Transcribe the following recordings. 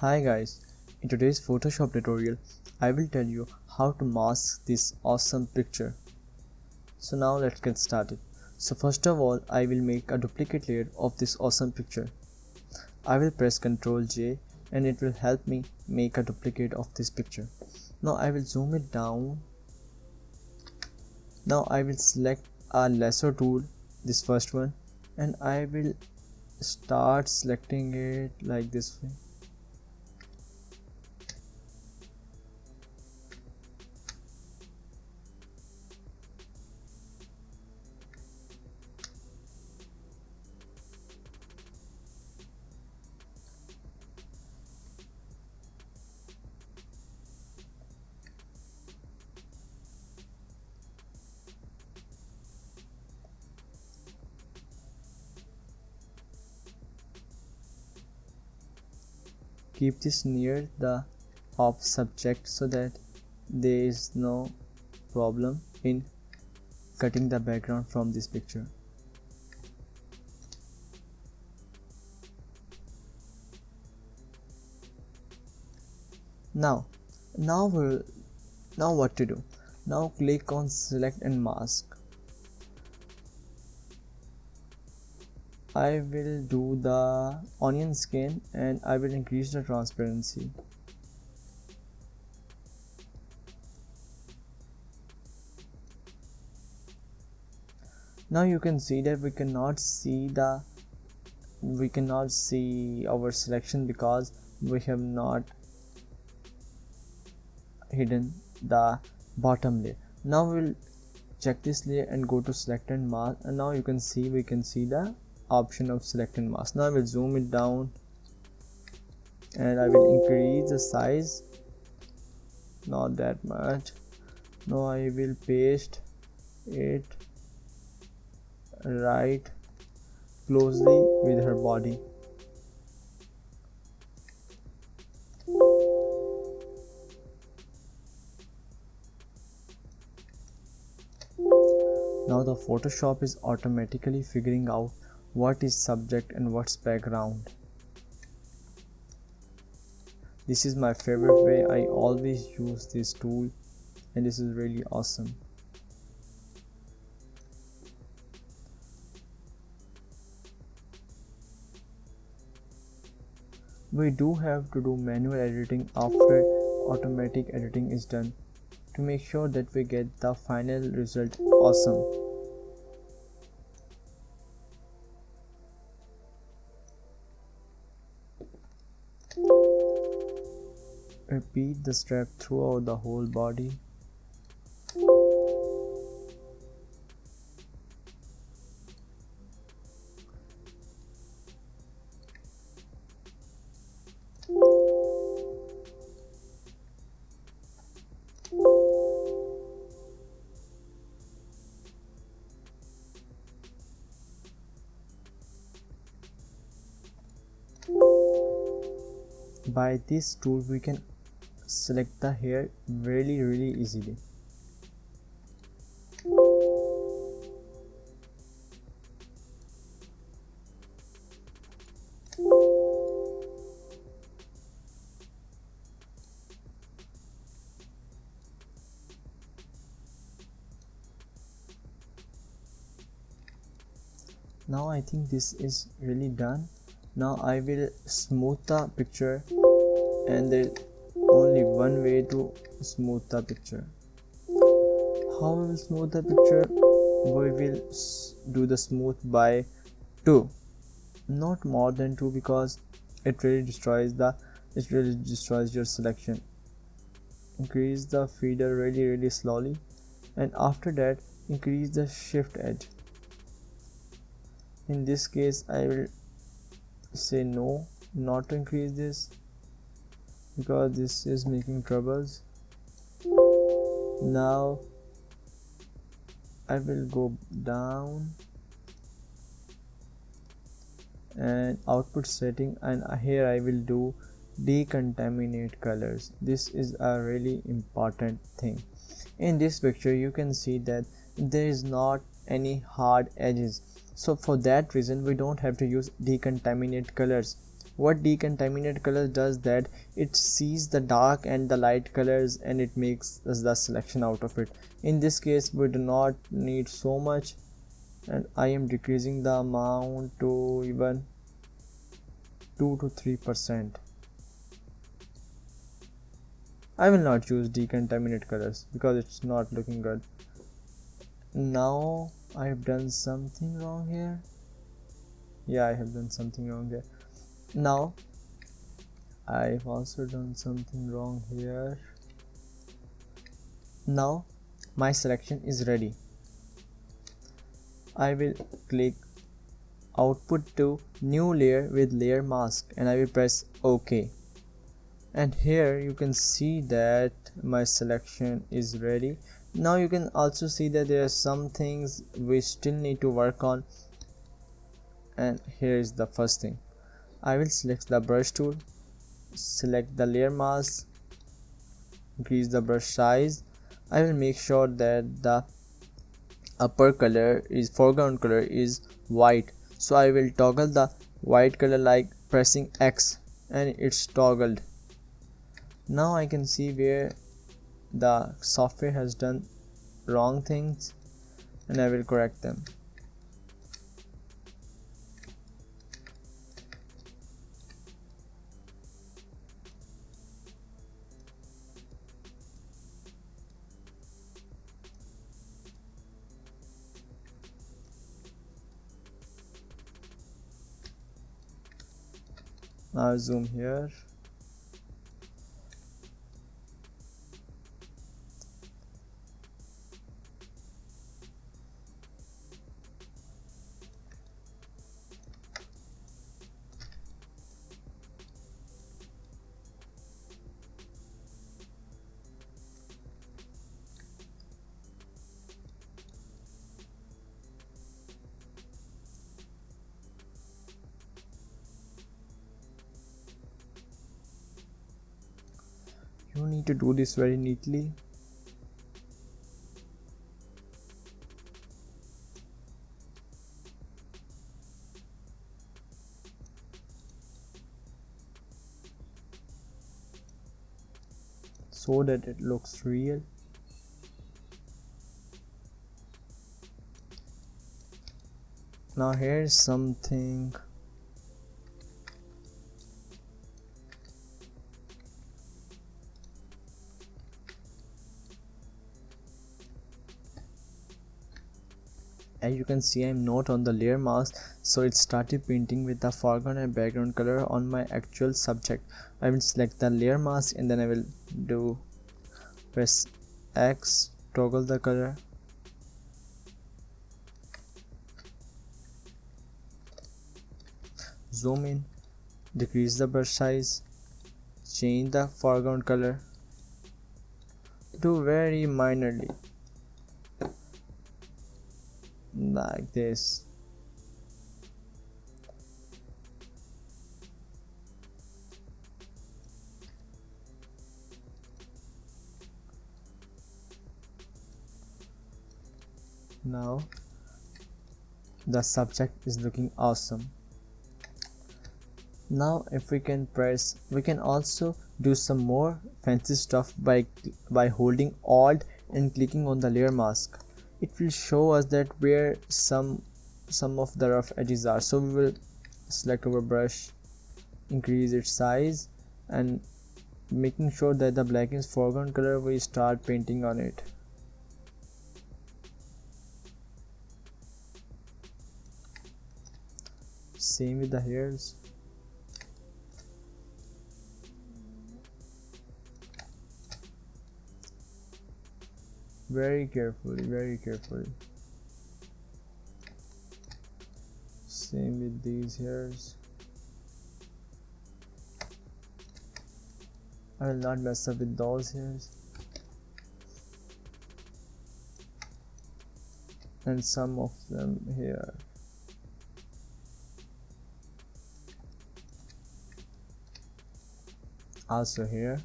Hi guys, in today's Photoshop tutorial, I will tell you how to mask this awesome picture. So now let's get started. So first of all, I will make a duplicate layer of this awesome picture. I will press Ctrl J and it will help me make a duplicate of this picture. Now I will zoom it down. Now I will select a lasso tool, this first one, and I will start selecting it like this way. Keep this near the of subject so that there is no problem in cutting the background from this picture. Now what to do? Now click on select and mask. I will do the onion skin and I will increase the transparency. Now you can see that we cannot see our selection because we have not hidden the bottom layer. Now we'll check this layer and go to select and mask, and now we can see the option of select and mask. Now I will zoom it down and I will increase the size, not that much. Now I will paste it right closely with her body. Now the Photoshop is automatically figuring out what is subject and what's background. This is my favorite way. I always use this tool and this is really awesome. We do have to do manual editing after automatic editing is done to make sure that we get the final result awesome. Repeat the step throughout the whole body. By this tool we can select the hair really easily. Now I think this is really done. Now I will smooth the picture, and there's only one way to smooth the picture. How we will smooth the picture? We will do the smooth by 2, not more than 2, because it really destroys your selection. Increase the feeder really slowly, and after that increase the shift edge. In this case I will say no, not to increase this because this is making troubles. Now I will go down and output setting, and here I will do decontaminate colors. This is a really important thing. In this picture you can see that there is not any hard edges, so for that reason we don't have to use decontaminate colors. What decontaminate color does that it sees the dark and the light colors and it makes the selection out of it. In this case we do not need so much, and I am decreasing the amount to even 2 to 3%. I will not choose decontaminate colors because it's not looking good. Now I've done something wrong here. Yeah, I have done something wrong here. Now I've also done something wrong here. Now my selection is ready. I will click output to new layer with layer mask and I will press OK. And here you can see that my selection is ready. Now you can also see that there are some things we still need to work on, and here is the first thing. I will select the brush tool, select the layer mask, increase the brush size. I will make sure that the foreground color is white, so I will toggle the white color like pressing X, and it's toggled. Now I can see where the software has done wrong things and I will correct them. Now zoom here. You need to do this very neatly. So that it looks real. Now here's something. As you can see, I'm not on the layer mask, so it started painting with the foreground and background color on my actual subject. I will select the layer mask and then I will press X, toggle the color. Zoom in, decrease the brush size, change the foreground color to very minorly, like this. Now the subject is looking awesome. Now if we can press, we can also do some more fancy stuff by holding Alt and clicking on the layer mask. It will show us that where some of the rough edges are. So we will select our brush, increase its size, and making sure that the black is foreground color, we start painting on it. Same with the hairs. Very carefully, very carefully. Same with these hairs. I will not mess up with those hairs. And some of them here. Also here.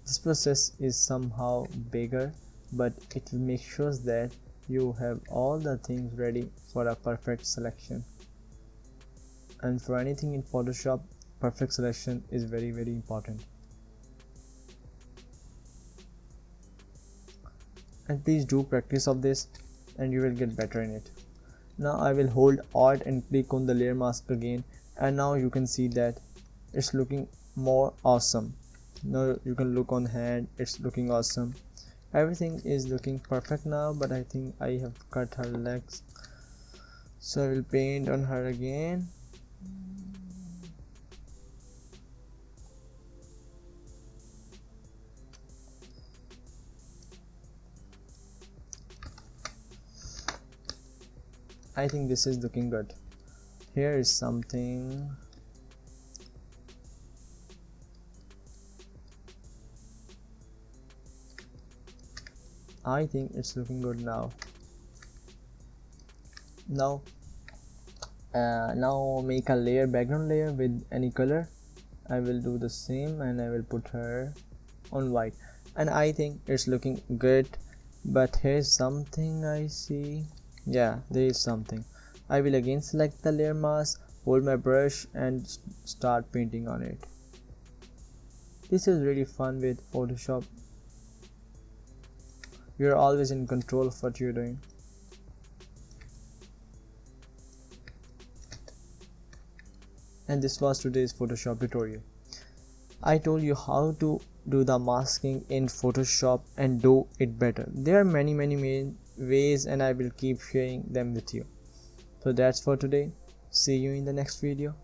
This process is somehow bigger, but it will make sure that you have all the things ready for a perfect selection. And for anything in Photoshop, perfect selection is very important. And please do practice of this and you will get better in it. Now I will hold Alt and click on the layer mask again, and now you can see that it's looking more awesome. Now you can look on hand, it's looking awesome. Everything is looking perfect now, but I think I have cut her legs, so I will paint on her again. I think this is looking good. Here is something. I think it's looking good now. Now make a layer, background layer with any color. I will do the same and I will put her on white, and I think it's looking good. But here's something I see. Yeah, there is something. I will again select the layer mask, hold my brush and start painting on it. This is really fun with Photoshop. You're always in control of what you're doing. And this was today's Photoshop tutorial. I told you how to do the masking in Photoshop and do it better. There are many ways and I will keep sharing them with you. So that's for today. See you in the next video.